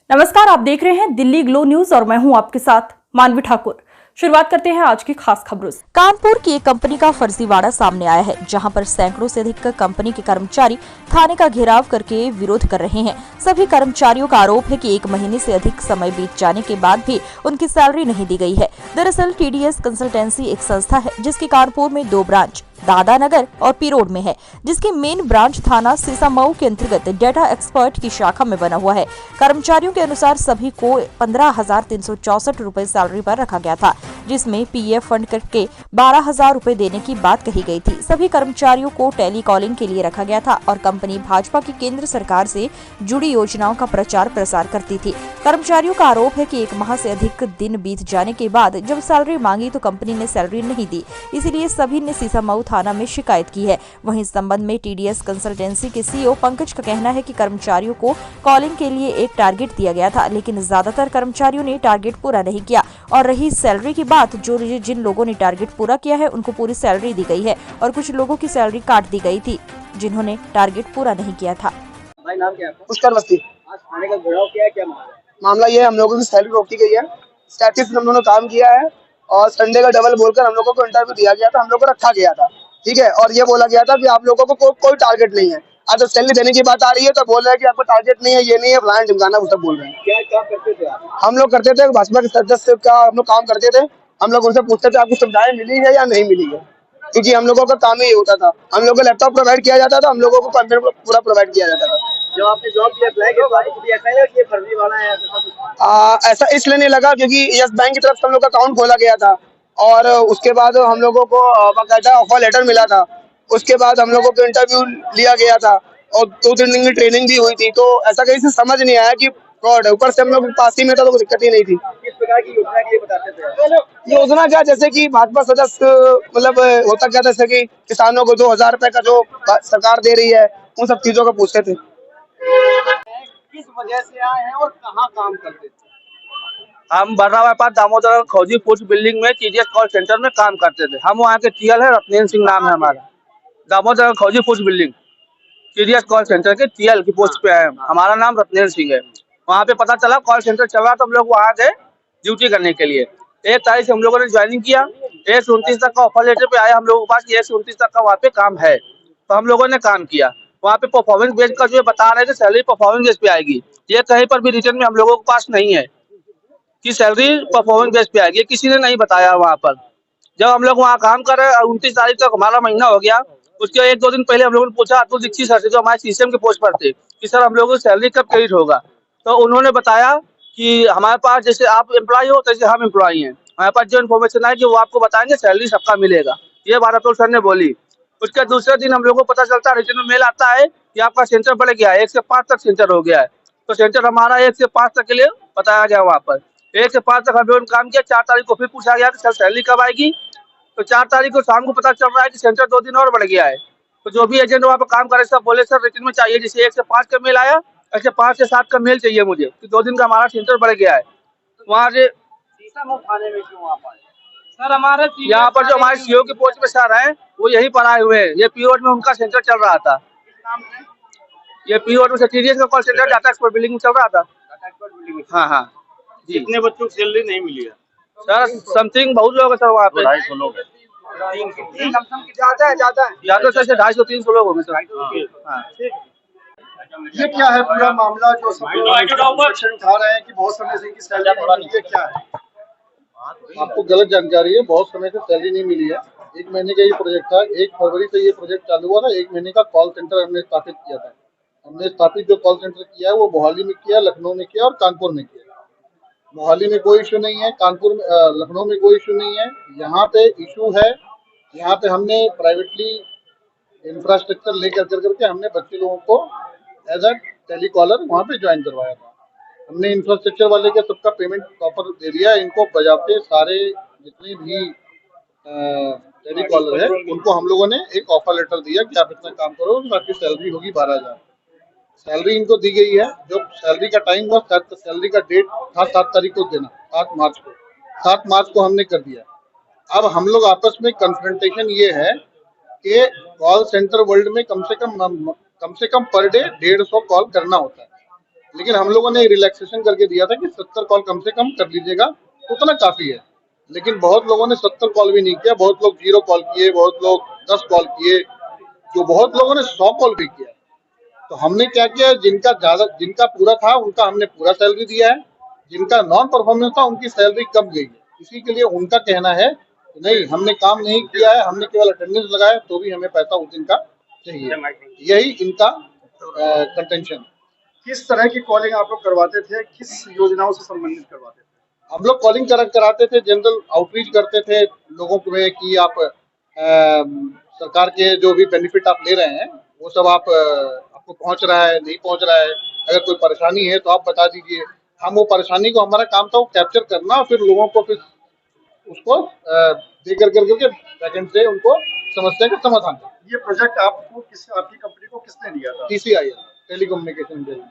नमस्कार, आप देख रहे हैं दिल्ली ग्लो न्यूज और मैं हूं आपके साथ मानवी ठाकुर। शुरुआत करते हैं आज की खास खबरों से। कानपुर की एक कंपनी का फर्जीवाड़ा सामने आया है, जहां पर सैकड़ों से अधिक कंपनी के कर्मचारी थाने का घेराव करके विरोध कर रहे हैं। सभी कर्मचारियों का आरोप है कि 1 महीने से अधिक समय बीत जाने के बाद भी उनकी सैलरी नहीं दी गई है। दरअसल TDS कंसल्टेंसी एक संस्था है जिसकी कानपुर में 2 ब्रांच दादानगर और पीरोड में है, जिसकी मेन ब्रांच थाना सीसामऊ के अंतर्गत डेटा एक्सपर्ट की शाखा में बना हुआ है। कर्मचारियों के अनुसार सभी को 15,364 रुपए सैलरी पर रखा गया था, जिसमें PF फंड करके 12,000 रुपए देने की बात कही गई थी। सभी कर्मचारियों को टेली कॉलिंग के लिए रखा गया था और कंपनी भाजपा की केंद्र सरकार से जुड़ी योजनाओं का प्रचार प्रसार करती थी। कर्मचारियों का आरोप है कि 1 माह से अधिक दिन बीत जाने के बाद जब सैलरी मांगी तो कंपनी ने सैलरी नहीं दी, इसीलिए सभी ने सीसामऊ थाना में शिकायत की है। वहीं इस संबंध में TDS कंसल्टेंसी के CEO पंकज का कहना है कि कर्मचारियों को कॉलिंग के लिए एक टारगेट दिया गया था, लेकिन ज्यादातर कर्मचारियों ने टारगेट पूरा नहीं किया। और रही सैलरी की बात, जिन लोगों ने टारगेट पूरा किया है उनको पूरी सैलरी दी गई है और कुछ लोगों की सैलरी काट दी गई थी जिन्होंने टारगेट पूरा नहीं किया था। भाई नाम क्या है? पुष्कर बस्ती। आज थाने का घेराव किया है, क्या मामला ये है, हम लोगों की सैलरी रोकी गई है। स्टैटिस हम लोगों ने काम किया है और संडे का डबल बोलकर हम लोगों को इंटरव्यू दिया गया था, हम लोग को रखा गया था, ठीक है। और ये बोला गया था कि आप लोगों को कोई टारगेट नहीं है। आज तो सैलरी देने की बात आ रही है तो बोल रहे हैं कि आपको टारगेट नहीं है, ये नहीं है, फलाना ढिमकाना, वो सब बोल रहे हैं। क्या काम करते थे आप? हम लोग करते थे भाजपा के सदस्य का हम लोग काम करते थे। हम लोग उनसे पूछते थे आपको सुविधाएं मिली है या नहीं मिली है, क्योंकि हम लोगों का काम ही होता था। हम लोग को लैपटॉप प्रोवाइड किया जाता था, हम लोगों को कंप्यूटर पूरा प्रोवाइड किया जाता था। जब आपने जॉब किया अप्लाई किया तो आपको ऐसा लगा कि ये फर्जीवाड़ा है ऐसा कुछ? ऐसा इसलिए नहीं लगा क्योंकि यस बैंक की तरफ से हम लोग का अकाउंट खोला गया था और उसके बाद हम लोगों को बाकायदा ऑफर लेटर मिला था। उसके बाद हम लोगों को इंटरव्यू लिया गया था और 2-3 दिन की ट्रेनिंग भी हुई थी। तो ऐसा कहीं से समझ नहीं आया कि फ्रॉड है। ऊपर से हम लोग पास ही में था तो कोई दिक्कत ही नहीं थी। किस प्रकार की योजना के लिए बताते थे? योजना क्या, जैसे कि भाजपा सदस्य मतलब होता क्या था, जैसे कि किसानों को 2,000 रुपए का जो सरकार दे रही है, उन सब चीजों का पूछते थे। किस वजह से आए हैं और कहाँ काम करते थे? हम बर्रा व्यापार दामोदर खौजी पोस्ट बिल्डिंग में TDS कॉल सेंटर में काम करते थे। हम वहाँ के TL है, रत्नेन्द्र सिंह नाम है हमारा। दामोदर खौजी post building TDS call centre के TL की पोस्ट पे है। हमारा नाम रत्नेन्द्र सिंह है। वहाँ पे पता चला कॉल सेंटर चल रहा, तो हम लोग वहाँ गए ड्यूटी करने के लिए। 1 तारीख से हम लोगों ने ज्वाइनिंग किया। 1 से 29 तक का ऑफर लेटर पे आया हम लोगों के पास, 1 से 29 तक का वहाँ पे काम है, तो हम लोगों ने काम किया। वहाँ पे परफॉर्मेंस बेस का जो बता रहे थे सैलरी परफॉर्मेंस बेस पे आएगी, ये कहीं पर भी रिटर्न में हम लोगों के पास नहीं है कि सैलरी परफॉर्मेंस बेस पे आएगी, किसी ने नहीं बताया वहाँ पर। जब हम लोग वहाँ काम कर रहे हैं और 29 तारीख तक हमारा महीना हो गया, उसके 1-2 दिन पहले हम लोगों ने पूछा अतुल दीक्षित सर से, जो हमारे सिस्टम के पोस्ट पर थे, कि सर हम लोगों की सैलरी कब क्रेडिट होगा। तो उन्होंने बताया कि हमारे पास जैसे आप एम्प्लॉय हो तैसे हम एम्प्लॉय हैं, हमारे पास जो इन्फॉर्मेशन है कि वो आपको बताएंगे, सैलरी सबका मिलेगा, ये बात अतुल सर ने बोली। उसके दूसरे दिन हम लोगों को पता चलता है, रिटर्न में मेल आता है कि आपका सेंटर बढ़ गया है, 1 से 5 तक सेंटर हो गया है। तो सेंटर हमारा 1 से 5 तक के लिए बताया गया। वहाँ पर 1 से 5 तक हम लोगों ने काम किया। 4 तारीख को फिर पूछा गया कि सर सैलरी कब आएगी, तो 4 तारीख को शाम को पता चल रहा है कि सेंटर 2 दिन और बढ़ गया है। तो जो भी एजेंट वहाँ पर काम करे सब बोले सर रिटर्न में चाहिए, जैसे 1 से 5 का मेल आया, ऐसे 5 से 7 का मेल चाहिए मुझे कि 2 दिन का हमारा सेंटर बढ़ गया है। वहाँ से सीसामऊ थाने में क्यों आप आए? सर हमारे यहाँ पर जो हमारे CEO के पोस्ट पे सर है वो यही पर आए हुए हैं। ये पीओड में उनका सेंटर चल रहा था। ये पीओड में TDS का call centre data expert building में चल रहा था। हाँ हाँ जी। कितने बच्चों को सैलरी नहीं मिली है? सर समथिंग बहुत लोग है सर वहाँ पे। 250 लोग है। ज्यादा से 250-300 लोग होंगे सर। हाँ। ये क्या है पूरा मामला जो सब लोग उठा रहे हैं कि बहुत समय से इनकी सैलरी नहीं मिली है, क्या है? आपको गलत जानकारी है। बहुत समय से सैलरी नहीं मिली है। 1 महीने का ये प्रोजेक्ट था। 1 फरवरी से ये प्रोजेक्ट चालू हुआ था। 1 महीने का कॉल सेंटर हमने स्थापित किया था। हमने स्थापित जो कॉल सेंटर किया है वो मोहाली में किया, लखनऊ में किया और कानपुर में किया। मोहाली में कोई इशू नहीं है, कानपुर में लखनऊ में कोई इशू नहीं है। यहाँ पे इशू है, यहाँ पे हमने प्राइवेटली इंफ्रास्ट्रक्चर लेकर करके हमने बच्चे लोगों को एज अ टेलीकॉलर वहाँ पे ज्वाइन करवाया था। हमने इंफ्रास्ट्रक्चर वाले का सबका पेमेंट प्रॉपर दे दिया। इनको बजाते सारे जितने भी टेलीकॉलर है उनको हम लोगों ने एक ऑफर लेटर दिया कि आप इतना काम करो, आपकी सैलरी होगी 12,000। सैलरी इनको दी गई है। जो सैलरी का टाइम था, सैलरी का डेट था 7 तारीख को देना, 7 मार्च को। 7 मार्च को हमने कर दिया। अब हम लोग आपस में कन्फ्रंटेशन ये है कि कॉल सेंटर वर्ल्ड में कम से कम पर डे 150 कॉल करना होता है। लेकिन हम लोगों ने रिलैक्सेशन करके दिया था कि 70 कॉल कम से कम कर लीजिएगा, उतना काफी है। लेकिन बहुत लोगों ने 70 कॉल भी नहीं किया, बहुत लोग 0 कॉल किए, बहुत लोग 10 कॉल किए, जो बहुत लोगों ने 100 कॉल भी किया। तो हमने क्या किया, जिनका पूरा था उनका हमने पूरा सैलरी दिया है, जिनका नॉन परफॉर्मेंस था उनकी सैलरी कम गई है। इसी के लिए उनका कहना है कि नहीं, हमने काम नहीं किया है, हमने केवल अटेंडेंस लगाया, तो भी हमें पैसा उस दिन का चाहिए। यही इनका कंटेंशन। किस तरह की कॉलिंग आप लोग करवाते थे, किस योजनाओं से संबंधित करवाते थे? हम लोग कॉलिंग कराते थे, जनरल आउटरीच करते थे लोगों को में कि आप सरकार के जो भी बेनिफिट आप ले रहे हैं वो सब आपको पहुंच रहा है, नहीं पहुंच रहा है, अगर कोई परेशानी है तो आप बता दीजिए। हम वो परेशानी को, हमारा काम था वो कैप्चर करना और फिर लोगों को फिर उसको दे करके बैकेंड से उनको समस्या का समाधान। ये प्रोजेक्ट आपकी कंपनी को किसने दिया था? TCIL, telecommunication industry.